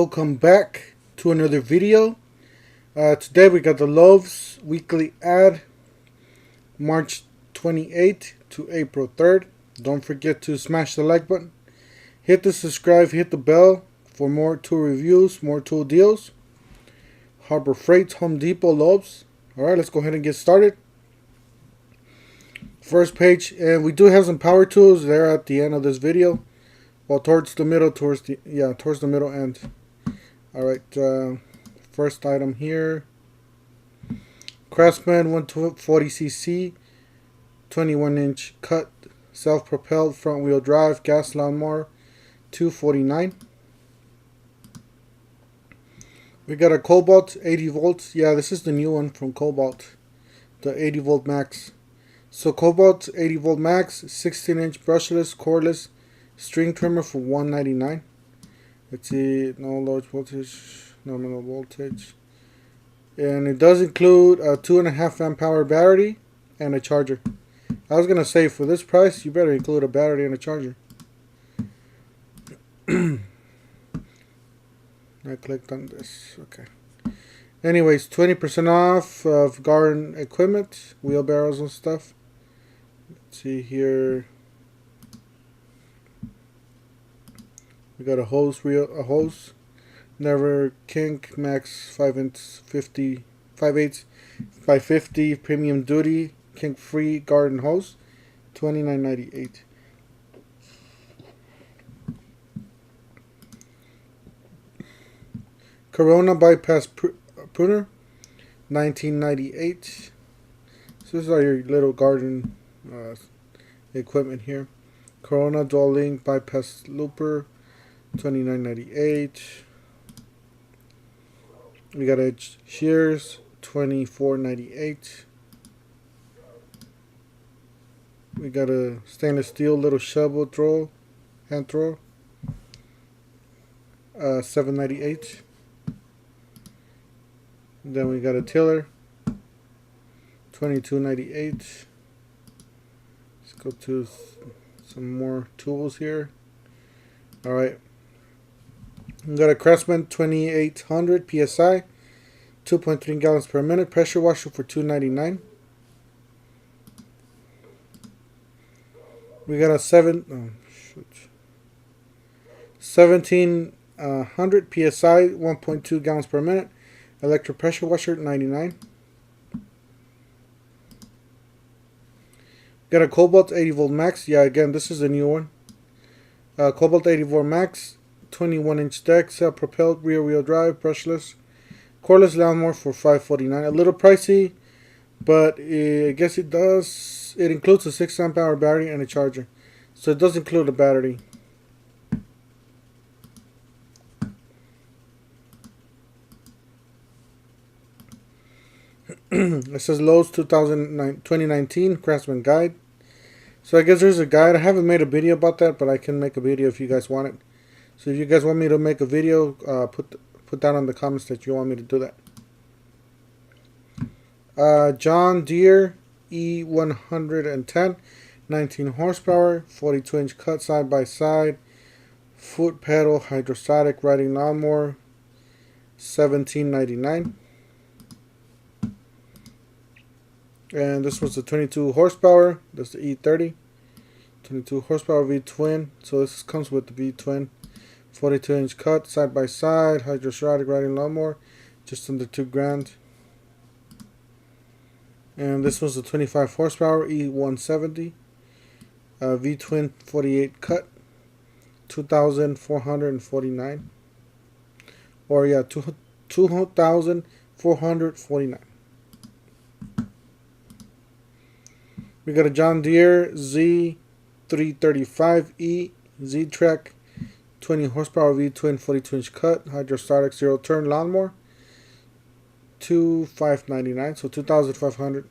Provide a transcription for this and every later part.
Welcome back to another video. Today we got the Lowe's weekly ad, March 28th to April 3rd. Don't forget to smash the like button, hit the subscribe, hit the bell for more tool reviews, more tool deals. Harbor Freight, Home Depot, Lowe's. Alright, let's go ahead and get started. First page, and we do have some power tools there at the end of this video. Well, towards the middle end. Alright, first item here. Craftsman 140cc, 21-inch cut, self-propelled front wheel drive, gas lawnmower, $249. We got a Cobalt 80 volts. Yeah, this is the new one from Cobalt, the 80 volt max. So Cobalt 80 volt max, 16-inch brushless, cordless string trimmer for $199. Let's see, no large voltage, nominal voltage. And it does include a 2.5 amp hour battery and a charger. I was going to say, for this price, you better include a battery and a charger. I clicked on this. Okay. Anyways, 20% off of garden equipment, wheelbarrows and stuff. Let's see here. We got a hose Never Kink Max 5/8 by 50 premium duty kink free garden hose, $29.98. Corona bypass pruner, $19.98. So these are your little garden equipment here. Corona dual link bypass looper, $29.98. We got edge shears, $24.98. We got a stainless steel little shovel throw, hand throw, $7.98. Then we got a tiller, $22.98. Let's go to some more tools here. Alright. We got a Craftsman 2800 PSI, 2.3 gallons per minute pressure washer for $2.99. We got a 1700 PSI, 1.2 gallons per minute electric pressure washer, $99. Got a Cobalt 80 volt max. Yeah, again, this is a new one. Cobalt 80 volt max, 21-inch deck, self-propelled rear wheel drive, brushless, cordless lawnmower for $549. A little pricey, but I guess it does. It includes a 6 amp hour battery and a charger, so it does include a battery. It says Lowe's 2019 Craftsman guide. So I guess there's a guide. I haven't made a video about that, but I can make a video if you guys want it. So if you guys want me to make a video, put down in the comments that you want me to do that. John Deere E110, 19 horsepower, 42-inch cut side by side, foot pedal hydrostatic riding lawnmower, $17.99. And this was the 22 horsepower. That's the E30. 22 horsepower V-twin. So this comes with the V-twin. 42-inch cut, side by side, hydrostatic riding lawnmower. Just under $2,000. And this was the 25 horsepower E170. V-twin 48 cut. $2,449. Or yeah, $2,449. We got a John Deere Z335E Z-Track 20 horsepower V-twin 42-inch cut hydrostatic zero turn lawnmower, $2,599, so $2,599.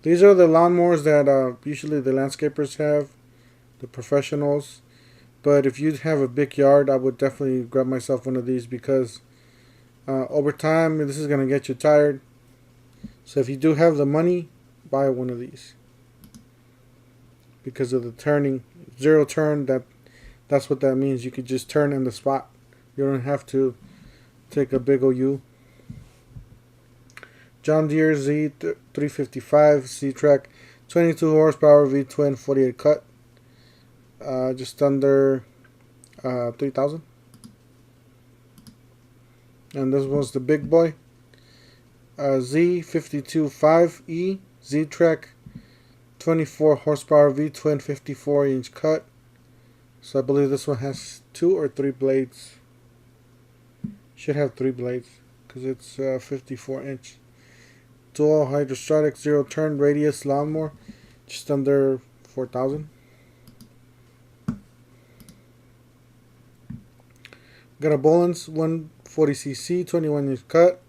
These are the lawnmowers that usually the landscapers have, the professionals. But if you have a big yard, I would definitely grab myself one of these because over time this is going to get you tired. So if you do have the money, buy one of these because of the turning, zero turn that That's what that means. You could just turn in the spot. You don't have to take a big old U. John Deere Z355 C-Track, 22 horsepower V-twin 48 cut. Just under 3,000. And this one's the big boy. Z525E Z-Track, 24 horsepower V-twin 54-inch cut. So I believe this one has 2 or 3 blades. Should have 3 blades because it's 54-inch. Dual hydrostatic 0-turn radius lawnmower, just under 4,000. Got a Boland's 140cc 21-inch cut.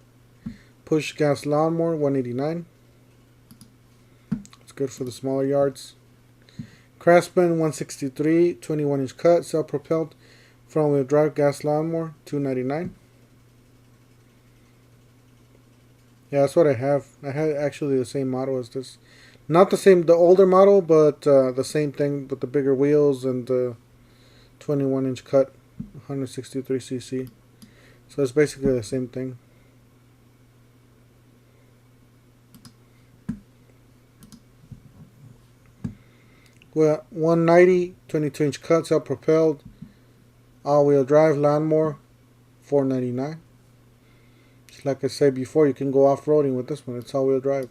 Push gas lawnmower 189. It's good for the smaller yards. Craftsman 163 21-inch cut, self-propelled front-wheel drive gas lawnmower 299. Yeah, that's what I have. I had actually the same model as this. Not the same, the older model, but the same thing with the bigger wheels and the 21-inch cut, 163cc. So it's basically the same thing. Well, 190 22-inch cut, self-propelled, all-wheel drive lawnmower, 499. Just like I said before, you can go off-roading with this one. It's all-wheel drive.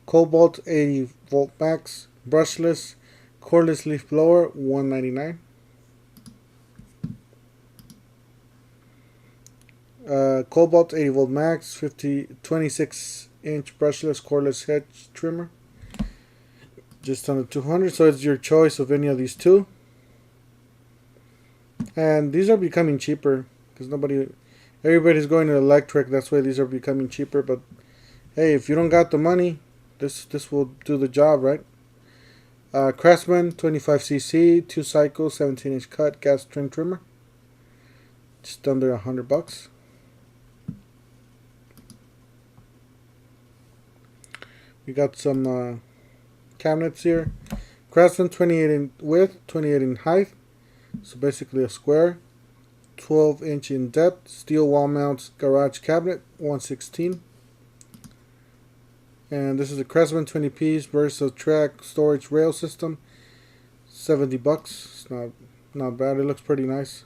Cobalt 80 volt max, brushless, cordless leaf blower, 199. Cobalt 80 volt max, 26-inch brushless cordless hedge trimmer, just under 200. So it's your choice of any of these two. And these are becoming cheaper because everybody's going to electric. That's why these are becoming cheaper. But hey, if you don't got the money, this will do the job, right? Craftsman 25cc 2-cycle 17-inch cut gas trim trimmer, just under $100. We got some cabinets here. Craftsman 28 in width, 28 in height. So basically a square. 12-inch in depth. Steel wall mounts garage cabinet, 116. And this is a Craftsman 20-piece Versa track storage rail system, $70. It's not bad. It looks pretty nice.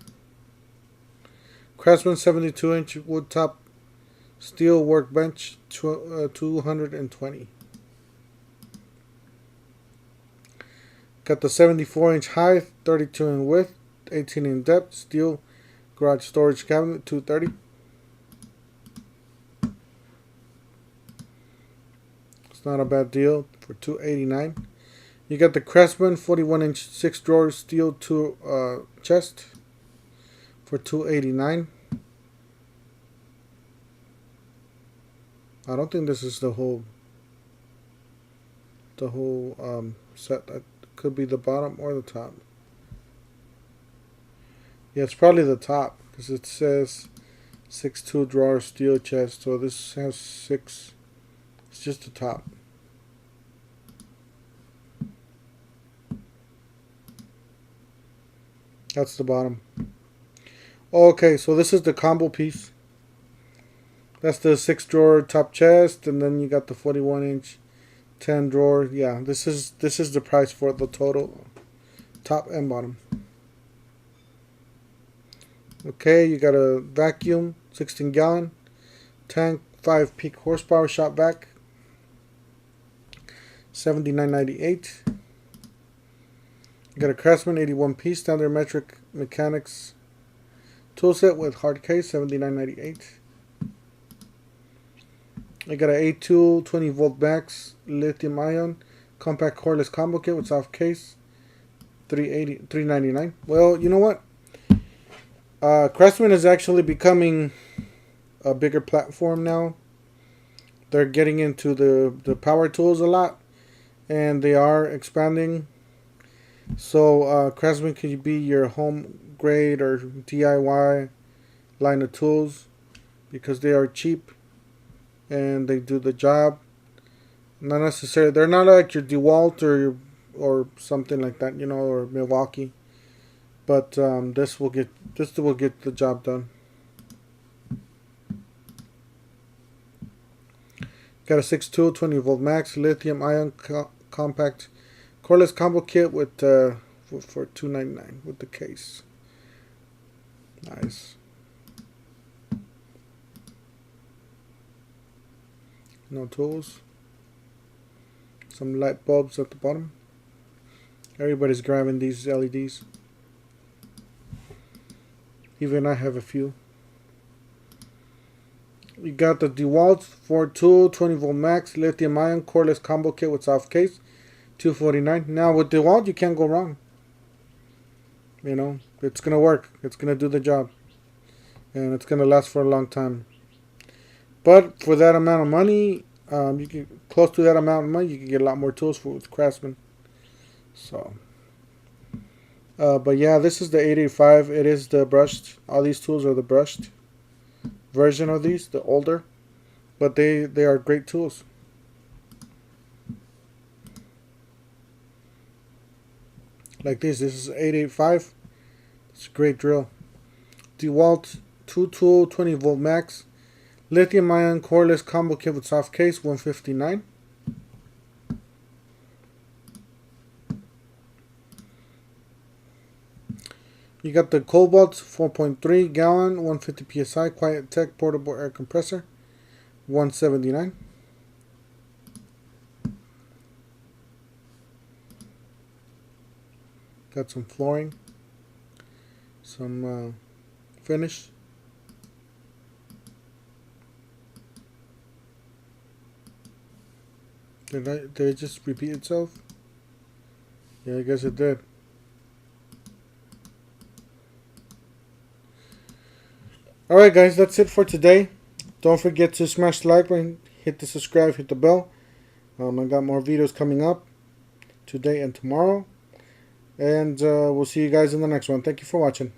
Craftsman 72-inch wood top steel workbench, 220. Got the 74-inch height, 32 in width, 18 in depth, steel garage storage cabinet, 230. It's not a bad deal for 289. You got the Craftsman 41-inch 6-drawer steel chest for 289. I don't think this is the whole set. That could be the bottom or the top. Yeah, it's probably the top because it says 6 2-drawer steel chest. So this has 6. It's just the top. That's the bottom. Okay, so this is the combo piece. That's the 6-drawer top chest, and then you got the 41-inch 10-drawer. Yeah, this is the price for the total top and bottom. Okay, you got a vacuum, 16-gallon tank, 5 peak horsepower, shop vac, $79.98. You got a Craftsman 81-piece standard metric mechanics toolset with hard case, $79.98. I got a A-Tool 20-volt max lithium ion compact cordless combo kit with soft case, $399. Well, you know what? Craftsman is actually becoming a bigger platform now. They're getting into the power tools a lot, and they are expanding. So Craftsman could be your home grade or DIY line of tools because they are cheap and they do the job. Not necessarily, they're not like your DeWalt or something like that, you know, or Milwaukee. But this will get the job done. Got a 6 tool 20 volt max lithium ion compact cordless combo kit with for $2.99 with the case. Nice. No tools. Some light bulbs at the bottom. Everybody's grabbing these LEDs. Even I have a few. You got the DeWalt 4-tool 20 volt max lithium ion cordless combo kit with soft case, $2.49. Now with DeWalt you can't go wrong. You know, it's gonna work. It's gonna do the job, and it's gonna last for a long time. But for that amount of money, you can close to that amount of money, you can get a lot more tools with Craftsman. So, but yeah, this is the 885. It is the brushed. All these tools are the brushed version of these, the older, but they are great tools. Like this is 885. It's a great drill. DeWalt 2-tool 20 volt max lithium ion cordless combo kit with soft case, $159. You got the Cobalt 4.3 gallon 150 psi Quiet Tech portable air compressor, $179. Got some flooring, some finish. Did it just repeat itself? Yeah, I guess it did. Alright guys, that's it for today. Don't forget to smash the like button, hit the subscribe, hit the bell. I got more videos coming up today and tomorrow. And we'll see you guys in the next one. Thank you for watching.